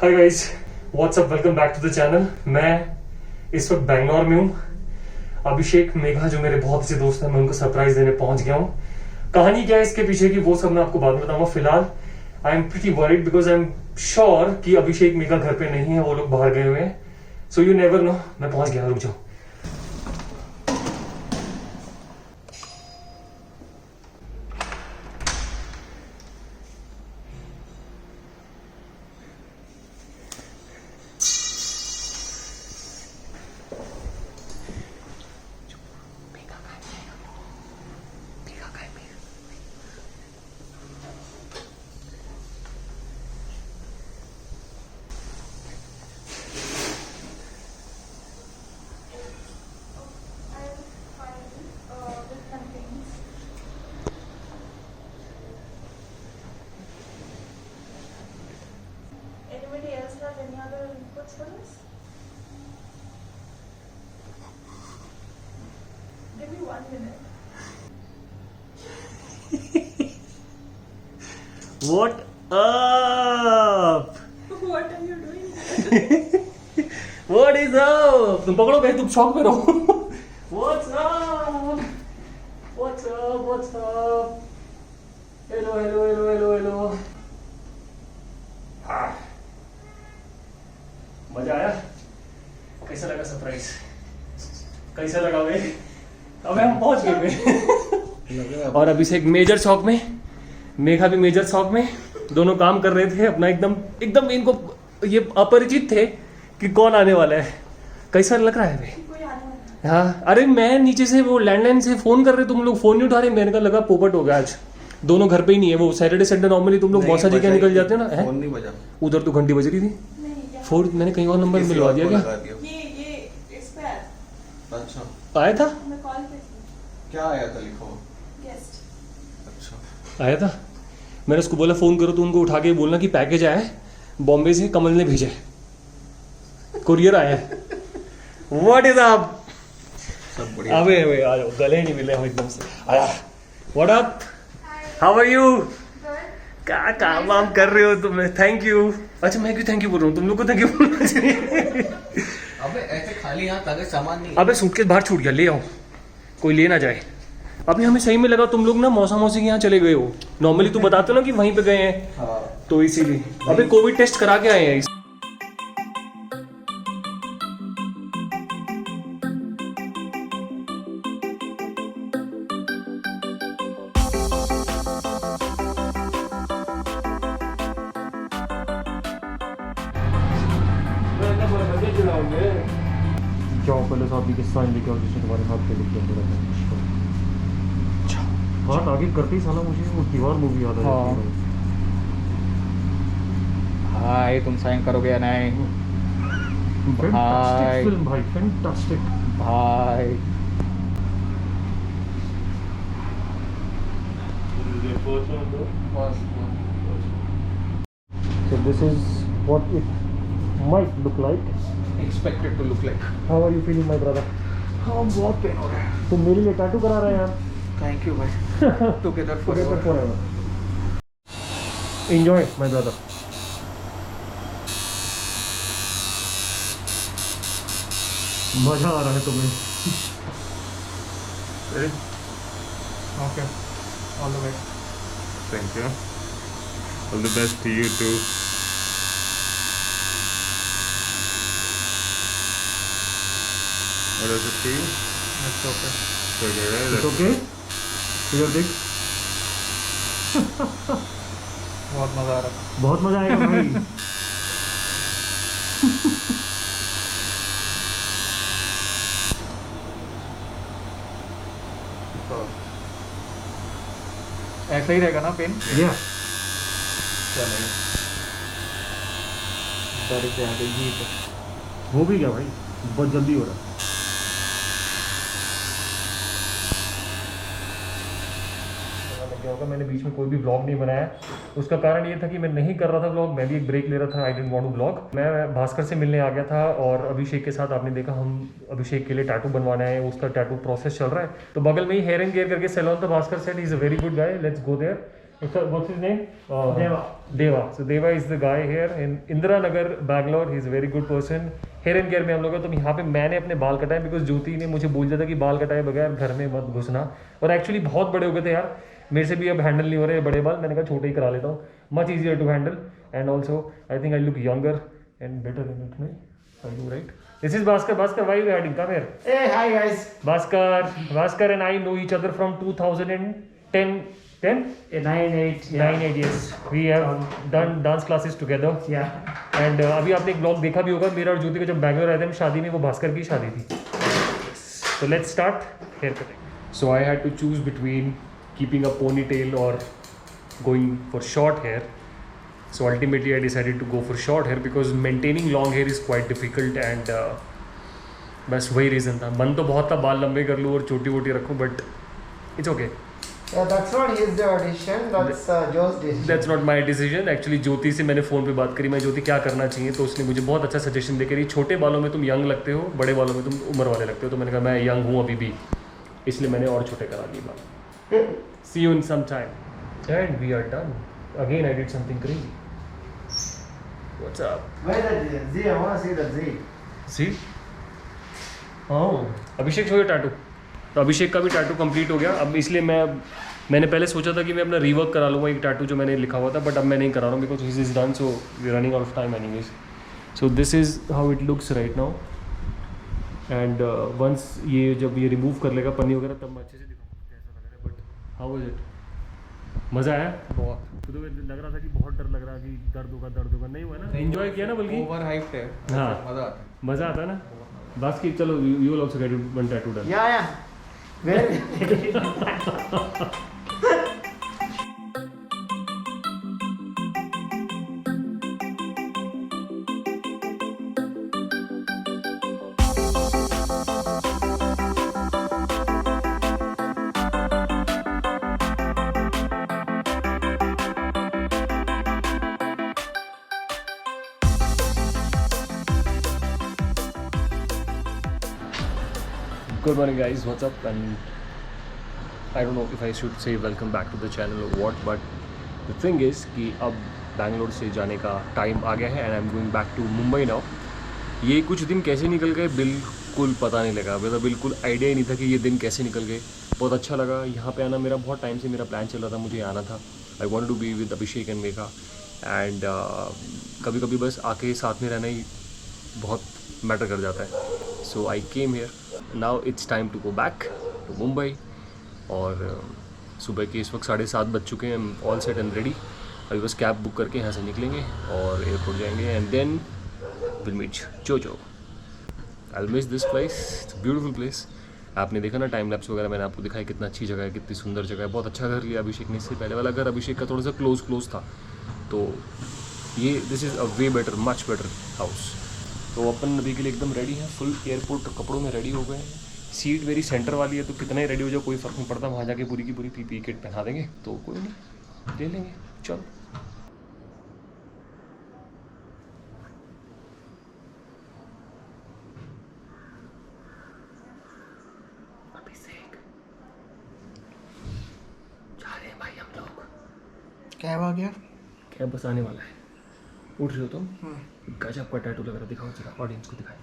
Hi guys, what's up, welcome back to the channel. मैं इस वक्त बैंगलोर में हूँ। अभिषेक मेघा जो मेरे बहुत अच्छे दोस्त हैं, मैं उनको सरप्राइज देने पहुंच गया हूँ। कहानी क्या है इसके पीछे की वो सब मैं आपको बाद में बताऊंगा। फिलहाल I am pretty worried because I am sure कि अभिषेक मेघा घर पे नहीं है, वो लोग बाहर गए हुए हैं। So you never know. मैं पहुंच गया, रुक जाओ। Anybody else have any other inputs for this? Give me 1 minute. What up? What are you doing? What is up? तुम पकड़ो भाई, तुम शॉक में रहो। What's up? What's up? What's up? Hello, hello, hello, hello, hello. हाँ। मजा आया? कैसा लगा सरप्राइज? कैसा लगा भाई? अबे हम पहुंच गए। और अभिषेक मेजर शॉक में, मेघा भी मेजर शॉक में। दोनों काम कर रहे थे अपना, एकदम इनको ये अपरिचित थे कि कौन आने वाला है। कैसा लग रहा है भाई? कोई आने वाला है? हाँ, अरे मैं नीचे से वो लैंडलाइन से फोन कर रहे, तुम लोग फोन नहीं उठा रहे। मैंने कहा लगा पोपट हो गया आज। दोनों घर पे ही नहीं है। वो सैटरडे संडे नॉर्मली तुम लोग मौसा जी क्या निकल जाते हैं ना। फोन नहीं बजा। उधर तो घंटी बज रही थी। नहीं, यहाँ फोन मैंने कहीं और नंबर मिलवा दिया क्या? ये इस पे आया। अच्छा, आया था? मैं कॉल पे थी। क्या आया था लिखो? गेस्ट। अच्छा, आया था। मैंने उसको बोला फोन करो तो उनको उठा के बोलना कि पैकेज आया है बॉम्बे से, कमल ने भेजा है, कुरियर आया है। What is up? सब बढ़िया। अबे अबे आ जाओ, गले नहीं मिले हम एकदम से। आया। What up? How are you? क्या काम वाम कर रहे हो तुम? Thank you. अच्छा, मैं क्यों थैंक यू बोल रहा हूँ? तुम लोग को थैंक यू बोलना चाहिए। अबे ऐसे खाली हाथ आगे सामान नहीं। अबे सूटकेस बाहर छूट गया, ले आओ, कोई ले ना जाए। अभी हमें सही में लगा तुम लोग ना मौसा मौसी के यहाँ चले गए हो। नॉर्मली तो बताते हो ना कि वहीं पे गए हैं, हाँ। तो इसीलिए। अबे कोविड टेस्ट करा के आए हैं। जाओ पहले साहब के साइन लेके आओ, जिसने तुम्हारे हाथ पे लिख दिया पूरा। अच्छा, बात आगे करते ही साला मुझे वो दीवार मूवी याद आ जाती है। भाई तुम साइन करोगे या नहीं? फैंटास्टिक फिल्म भाई, फैंटास्टिक। भाई So this is what it might look like. Expected to look like. How are you feeling, my brother? हाँ, बहुत पेन हो रहा है। तुम मेरे लिए टैटू करा रहे हैं यार। थैंक यू भाई। Together Together forever. forever. Enjoy, my brother. मजा आ रहा है तुम्हें? Okay, all the best. Thank you. All the best to you too. What does it feel? It's okay. It's okay, right? It's okay? Your dick? बहुत मजा आ रहा है। बहुत मजा आएगा भाई। ऐसा ही रहेगा ना पेन? Yeah. चलेगा। दर्द से आगे जी पे। हो भी गया भाई, बहुत जल्दी हो रहा है। क्या होगा, मैंने बीच में कोई भी व्लॉग नहीं बनाया। उसका कारण ये था कि मैं नहीं कर रहा था व्लॉग, मैं भी एक ब्रेक ले रहा था। I didn't want to vlog. मैं भास्कर से मिलने आ गया था और अभिषेक के साथ आपने देखा हम अभिषेक के लिए टैटू बनवाना है, उसका टैटू प्रोसेस चल रहा है। तो बगल में ही हेयर एंड केयर करके सैलून था, Bhaskar said he is a very good guy, let's go there. What's his name? Deva. So Deva is the guy here in Indira Nagar, Bangalore. He's a very good person. Hair and Care में हम लोग हैं, तो यहाँ पे मैंने अपने बाल कटाए बिकॉज ज्योति ने मुझे बोल दिया था कि बाल कटाए बगैर घर में मत घुसना, और एक्चुअली बहुत बड़े हो गए थे यार, मेरे से भी अब हैंडल नहीं हो रहे बड़े बाल, मैंने कहा छोटे ही करा लेता हूँ, much easier to handle and also I think I look younger and better in it में I do right. This is Bhaskar. Bhaskar, why are you hiding? Come here. Hey, hi guys. Bhaskar and I know each other from 2010. 10? 9-8. 9-8 years. We have done dance classes together. Yeah. And अभी आपने एक blog देखा भी होगा मेरा और ज्योति का, जब बैंगलोर आए थे हम शादी में, वो भास्कर की शादी थी. So let's start hair cutting. So I had to choose between keeping a ponytail or going for short hair. So ultimately I decided to go for short hair because maintaining long hair is quite difficult and बस वही reason था. मन तो बहुत था बाल लंबे कर लूँ और छोटी वोटी रखूँ, but it's okay. That's not his audition. That's Joe's decision. That's not my decision. Actually Jyoti से मैंने फ़ोन पे बात करी, मैं ज्योति क्या करना चाहिए, तो उसने मुझे बहुत अच्छा सजेशन दे करी. छोटे बालों में तुम यंग लगते हो, बड़े बालों में तुम उम्र वाले लगते हो. तो मैंने कहा मैं यंग हूँ अभी भी, इसलिए मैंने और छोटे करा लिए बाल. See you in some time and we are done. Again I did something crazy. What's up? Where the Z? I want to see the Z. See हाँ, अभिषेक शो टैटू. तो अभिषेक का भी टैटू कंप्लीट हो गया. अब इसलिए मैंने पहले सोचा था कि मैं अपना रीवर्क करा लूँगा एक टैटू जो मैंने लिखा हुआ था, बट अब मैं नहीं करा रहा हूँ because his is done. So we running out of time anyways. So this is how it looks right now. And once ये जब ये रिमूव कर लेगा पन्नी वगैरह, तब मैं अच्छे से दिखाऊंगा कैसा लग रहा है. But how was it? मज़ा आया बहुत. तो लग रहा था कि बहुत डर लग रहा है कि दर्द होगा, नहीं हुआ ना. एंजॉय किया ना बल्कि. ओवर हाइप्ड है. हाँ. मजा आता है. मज़ा आता है ना. बस कि चलो you will also get one tattoo done. Yeah. Where? Good morning guys, what's up? And I don't know if I should say welcome back to the channel or what, but the thing is कि अब बैंगलोर से जाने का time आ गया है and I'm going back to Mumbai now. ये कुछ दिन कैसे निकल गए बिल्कुल पता नहीं लगा. मतलब बिल्कुल आइडिया ही नहीं था कि ये दिन कैसे निकल गए. बहुत अच्छा लगा यहाँ पे आना. मेरा बहुत टाइम से मेरा प्लान चल रहा था, मुझे आना था. I wanted to be with Abhishek and Megha and कभी कभी बस आके साथ में रहना ही बहुत मैटर कर जाता है. So I came here. Now it's time to go back to Mumbai. और सुबह के इस वक्त 7:30 बज चुके हैं. All set and ready. अभी बस कैब बुक करके यहाँ से निकलेंगे और एयरपोर्ट जाएंगे एंड देन विल मीट जोजो. I will miss this place. It's a beautiful place. आपने देखा ना टाइम लैप्स वगैरह मैंने आपको दिखाया कितना अच्छी जगह है, कितनी सुंदर जगह है. बहुत अच्छा घर लिया अभिषेक ने. इससे पहले वाला घर अभिषेक का थोड़ा सा क्लोज था, तो ये this is a way better, much better house. तो अपन अभी के लिए एकदम रेडी हैं. फुल एयरपोर्ट कपड़ों में रेडी हो गए हैं. सीट मेरी सेंटर वाली है तो कितना ही रेडी हो जाए कोई फ़र्क नहीं पड़ता. वहाँ जाके पूरी की पूरी पीपी किट पहना देंगे तो कोई नहीं, ले लेंगे. चलो अभिषेक जा रहे हैं भाई हम लोग. कैब आ गया. कैब बस आने वाला है. उठ रहे हो तुम? गजब का टैटू लग रहा है. दिखाओ जरा ऑडियंस को दिखाए.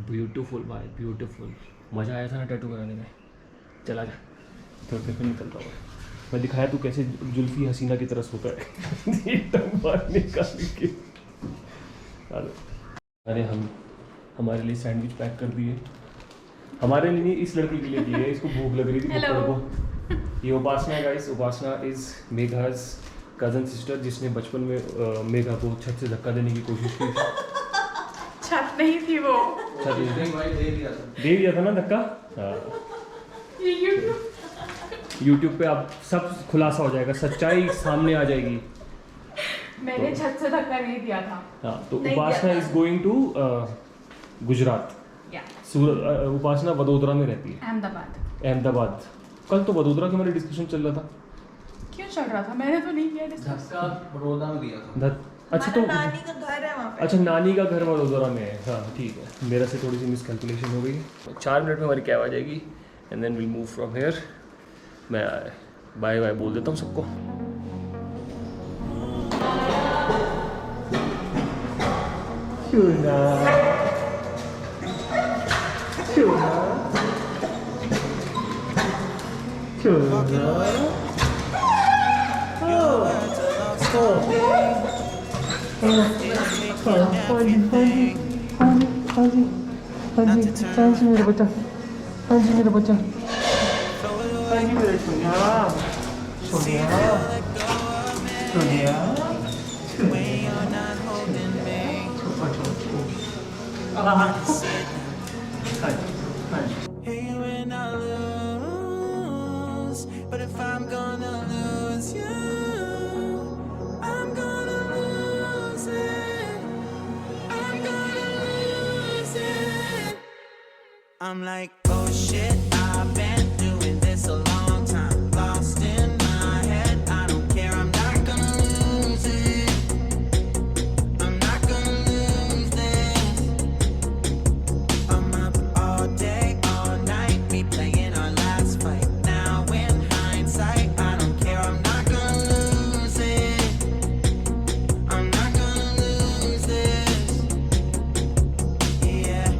ब्यूटीफुल भाई, ब्यूटीफुल. मज़ा आया था ना टैटू कराने में. चला जा थोड़ी देर में निकलता हुआ. मैं दिखाया तू कैसे जुल्फी हसीना की तरह होता है. टंग मार निकाल के. अरे हम हमारे लिए सैंडविच पैक कर दिए. हमारे लिए नहीं, इस लड़की के लिए दिए. इसको भूख लग रही थी पकड़ को. ये उपासना है guys. Upasana is मेघाज cousin sister, जिसने बचपन में मेघा को छत से धक्का देने की कोशिश की थी. छत नहीं थी वो. छत नहीं भाई, दे दिया था ना धक्का. हाँ. ये YouTube पे आप सब खुलासा हो जाएगा, सच्चाई सामने आ जाएगी. मैंने छत से धक्का नहीं दिया था. हाँ. तो नहीं उपासना दिया था. Is going to Gujarat. Upasana Vadodara में रहती है. अहमदाबाद. कल तो वडोदरा के हमारे डिस्कशन चल रहा था. क्यों चल रहा था? मैंने तो नहीं किया डिस्कस. धक्का बड़ौदा में दिया था. अच्छा तो नानी का घर है वहाँ पे. अच्छा नानी का घर वडोदरा में है. हाँ ठीक है. मेरा से थोड़ी सी मिसकैलकुलेशन हो गई. 4 मिनट में हमारी कैब आ जाएगी and then will move from here. मैं बाय बाय बोल देता हूँ सबको। मेरा बच्चा, हाँ जी मेरा बच्चा, हाँ जी मेरा Sonia, Sonia, Sonia, But if I'm gonna lose you, I'm gonna lose it. I'm gonna lose it. I'm like, oh shit, I've been doing this a long time. Lost in my head, I don't care, I'm not gonna lose it. I'm not gonna lose this. I'm up all day, all night, replaying our last fight. Now in hindsight, I don't care, I'm not gonna lose it. I'm not gonna lose this. Yeah,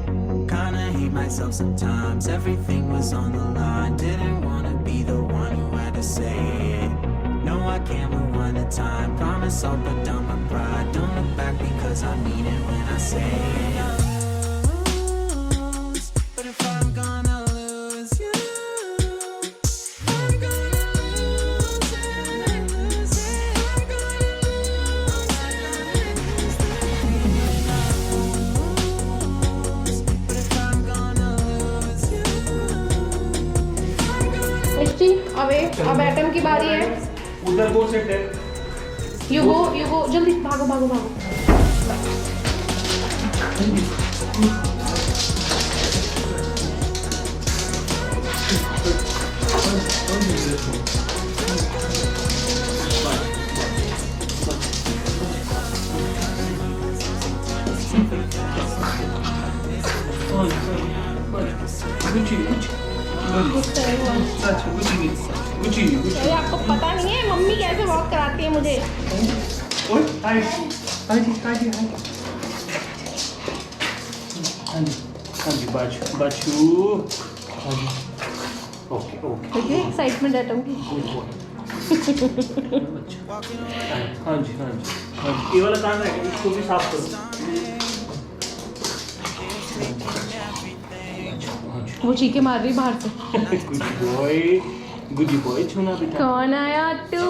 kinda hate myself sometimes. Everything was on the line. Didn't wanna be the one who had to say it. No, I can't rewind the time. Promise I'll put down my pride. Don't look back because I mean it when I say it. But if I'm gonna lose you, I'm gonna lose it. I'm gonna lose it. But if I'm gonna lose you, I'm gonna मिष्टी अब atom की बारी है। उधर वो set है। You go जल्दी भागो भागो भागो। अरे आपको पता नहीं है मम्मी कैसे वॉक कराती है मुझे। देखिए एक्साइटमेंट एटम की। हाँ जी हाँ जी हाँ जी, ये वाला काम है, इसको भी साफ करो। वो चीखे मार रही बाहर से। गुडी बॉय छूना बेटा। कौन आया? तू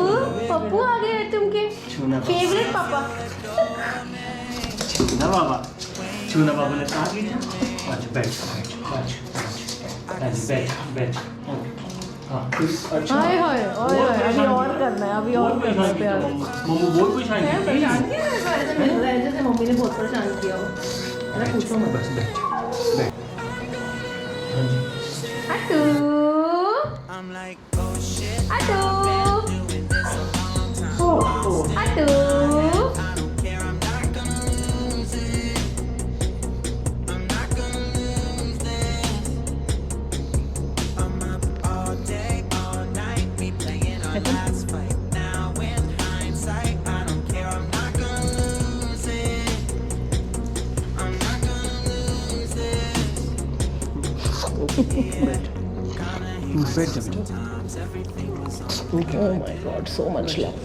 पप्पू आ गए तुम के छूना फेवरेट पापा। छूना बाबा, छूना बाबा ने कहा कि अच्छा बैठ बैठ। हाँ अच्छा। हाय हाय अभी और करना है, अभी और करना है प्यार। मम्मी बहुत परेशान मैं की। परेशान नहीं है, ऐसा मिल रहा है जैसे मम्मी ने बहुत परेशान किया हो। अरे पूछो मत। बस बैठ। हाँ जी। अटू I'm like, oh shit, अटू doing this a long time. अटू। I don't care, I'm not gonna lose it. I'm not gonna lose this. I'm up all day, all night, replaying our last fight. Now in hindsight, I don't care, I'm not gonna lose it. I'm not gonna lose this. Kinda hate myself sometimes, everything was on. Oh my god, so much love.